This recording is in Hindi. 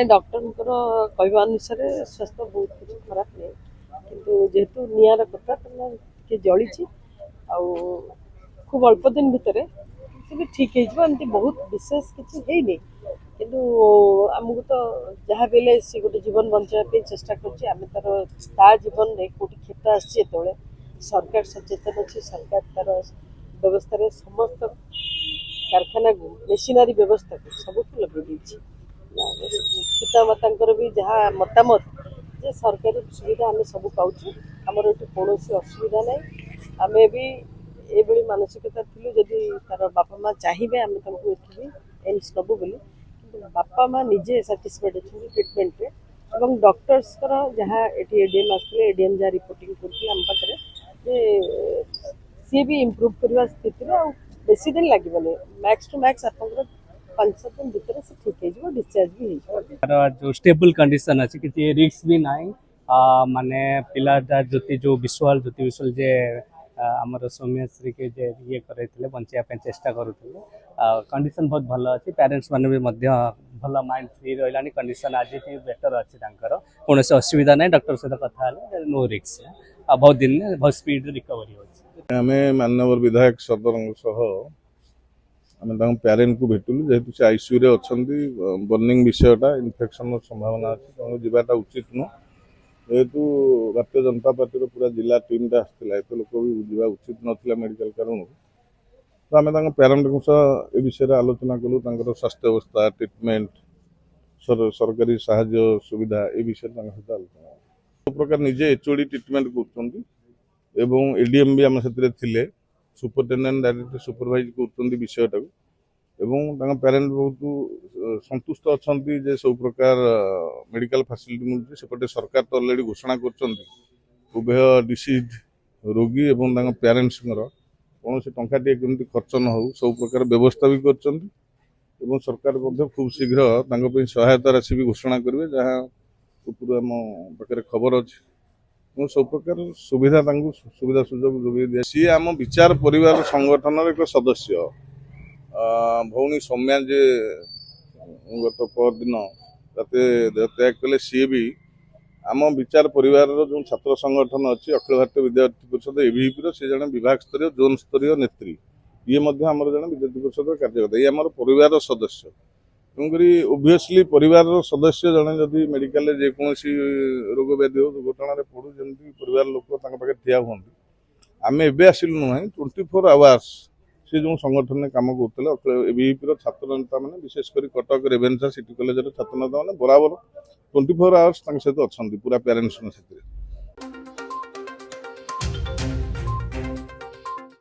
डॉक्टर कहवा अनुसार स्वास्थ्य बहुत कुछ खराब नहीं किंतु जेहेतु निआर कथा किए जली खूब अल्प दिन भितर भी ठीक होमती बहुत विशेष किसी है किंतु आमको तो जहाँ भी सी गोटे जीवन बचाई चेष्टा कर जीवन में कौटी क्षेत्र आसते सरकार सचेतन अच्छी सरकार तार व्यवस्था समस्त कारखाना को मेसीनारी व्यवस्था को सबको लगे पितामाता भी जहाँ मतामत जे सरकारी सुविधा आम सब पाऊँ आमर ये कौन असुविधा ना आम भी ये मानसिकता थी जदि तार बापा माँ चाहिए आम भी एम्स नबू बोली बापा माँ निजे साटिस्फाइड अच्छे ट्रिटमेंट और डॉक्टर्स जहाँ ये एडीएम आसते एडीएम जहाँ रिपोर्टिंग कर सी भी इम्प्रूव करने स्थित बेसी दिन लगे मैक्स टू मैक्स आप 5-7 दिन भीतर से ठीक हो डिस्चार्ज भी हो जो स्टेबल कंडीशन अच्छी किसी रिस्क भी ना माने पिला जो विजुआल जे आमर सौम्यश्री के जे ये करते बचाई चेष्टा करुले कंडीशन बहुत भल अच्छी पेरेंट्स मैंने भी भल माइंड फ्री रहा कंडीशन आज बेटर अच्छी कौन असुविधा ना डॉक्टर सहित कथा नो रिस्क बहुत दिन बहुत स्पीड रिकवरी हो आम माननीय विधायक सदर आम पेरेन्ट को भेटुलु जेहेतु से आईसीयू रे अच्छी बर्निंग विषयटा इनफेक्शन संभावना अच्छी तेणु जावाटा उचित नुह जेहेतु भारतीय जनता पार्टी पूरा जिला टीम टा आसाला एत लोक भी बुझा उचित नाला मेडिकल कारण तो आम पेरेन्ट ये विषय आलोचना कलु स्वास्थ्य अवस्था ट्रिटमेंट सरकारी साहाय्य सुविधा ये विषय सहित आलोचना सब प्रकार निजे एचओडी ट्रिटमेंट कर एडीएम भी आम से सुपरिटेडेंट डायरेक्टर सुपरवाइज कर विषयटा एवं पेरेन्ट बहुत संतुष्ट अच्छा जे सब प्रकार मेडिकल फैसिलिटी मिलती सेपटे सरकार तो अलरेडी घोषणा कर उभय डिसीज रोगी एवं पेरेन्ट्स कौन से टंकाटे केमती खर्च न हो सब प्रकार व्यवस्था भी कर सरकार खूब शीघ्र सहायता राशि भी घोषणा करेंगे जहाँ पूरा आम पाखे खबर अच्छी सब प्रकार सुविधा सुविधा सुजोग जोगे दिया सी आम विचार परिवार संगठन एक सदस्य भौणी सौम्या जे गत परदिन त्याग कले सी भी आम विचार परिवार जो छात्र संगठन अच्छी अखिल भारतीय विद्यार्थी परिषद एबीपी से जड़े विभाग स्तरीय जोन स्तरीय नेत्री ये आम जड़े विद्यार्थी परिषद कार्यकर्ता ये आम परिवार सदस्य तेणुक ओबियसली परिवार सदस्य जड़े जदि मेडिकल जेकोसी रोग व्याधि हो दुर्घटना पड़ू जमी परिवार लोक पाखे ठिया हमें आम एवं आसिलु नुह 24 आवर्स से जो संगठन में कम करते एबीपी छात्र नेता मैंने विशेषकर कटक रेभेन्सा सिटी कॉलेज छात्र नेता मैंने बराबर 24 आवर्स सहित अच्छा पूरा पेरेन्ट्स सहित